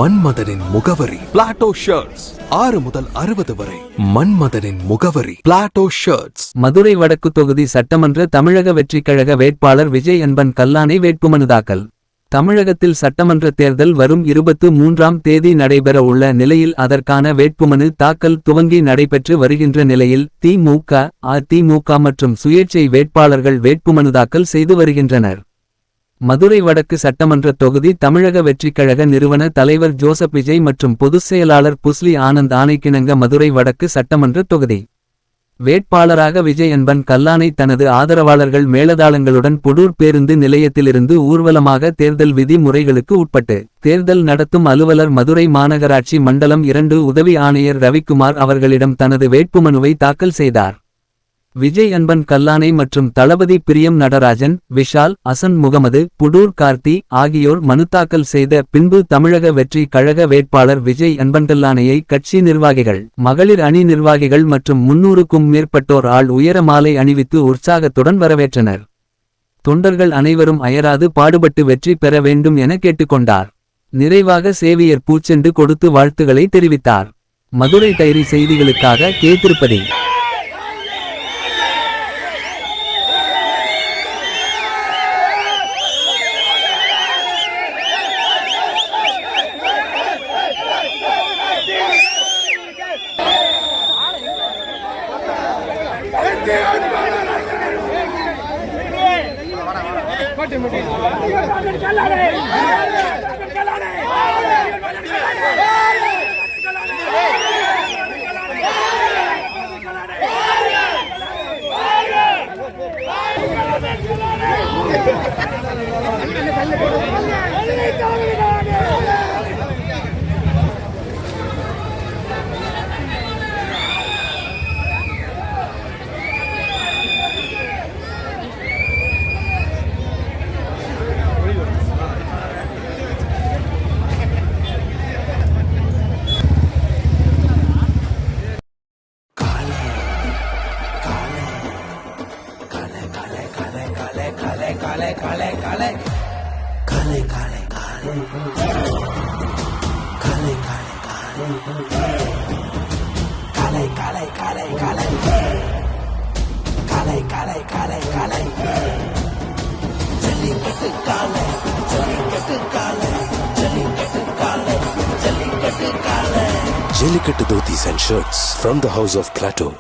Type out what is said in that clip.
மன்மதனின் முகவரி Plato shirts. 6 முதல் 60 வரை. மன்மதனின் முகவரி பிளாட்டோ ஷர்ட்ஸ். மதுரை வடக்கு தொகுதி சட்டமன்ற தமிழக வெற்றிக் கழக வேட்பாளர் விஜய் அன்பன் கல்லானை வேட்புமனு தாக்கல். தமிழகத்தில் சட்டமன்ற தேர்தல் வரும் 23ஆம் தேதி நடைபெற உள்ள நிலையில் அதற்கான வேட்புமனு தாக்கல் துவங்கி நடைபெற்று வருகின்ற நிலையில் திமுக, அதிமுக மற்றும் சுயேட்சை வேட்பாளர்கள் வேட்புமனு தாக்கல் செய்து வருகின்றனர். மதுரை வடக்கு சட்டமன்ற தொகுதி தமிழக வெற்றிக் கழக நிறுவன தலைவர் ஜோசப் விஜய் மற்றும் பொதுச் செயலாளர் புஸ்லி ஆனந்த் ஆணைக்கிணங்க மதுரை வடக்கு சட்டமன்ற தொகுதி வேட்பாளராக விஜய் அன்பன் கல்லானை தனது ஆதரவாளர்கள் மேலதாளங்களுடன் புடூர் பேருந்து நிலையத்திலிருந்து ஊர்வலமாக தேர்தல் விதி முறைகளுக்கு உட்பட்டு தேர்தல் நடத்தும் அலுவலர் மதுரை மாநகராட்சி மண்டலம் 2 உதவி ஆணையர் ரவிக்குமார் அவர்களிடம் தனது வேட்புமனுவை தாக்கல் செய்தார். விஜய் அன்பன் கல்லானை மற்றும் தளபதி பிரியம் நடராஜன், விஷால், அசன் முகமது, புடூர் கார்த்தி ஆகியோர் மனு தாக்கல் செய்த பின்பு தமிழக வெற்றி கழக வேட்பாளர் விஜய் அன்பன்கல்லானையை கட்சி நிர்வாகிகள், மகளிர் அணி நிர்வாகிகள் மற்றும் 300க்கும் மேற்பட்டோர் உயர மாலை அணிவித்து உற்சாகத்துடன் வரவேற்றனர். தொண்டர்கள் அனைவரும் அயராது பாடுபட்டு வெற்றி பெற வேண்டும் என கேட்டுக்கொண்டார். நிறைவாக சேவியர் பூச்செண்டு கொடுத்து வாழ்த்துக்களை தெரிவித்தார். மதுரை டைரி செய்திகளுக்காக K. Tirupati. Jellicate Dhotis and shirts from the house of Plateau.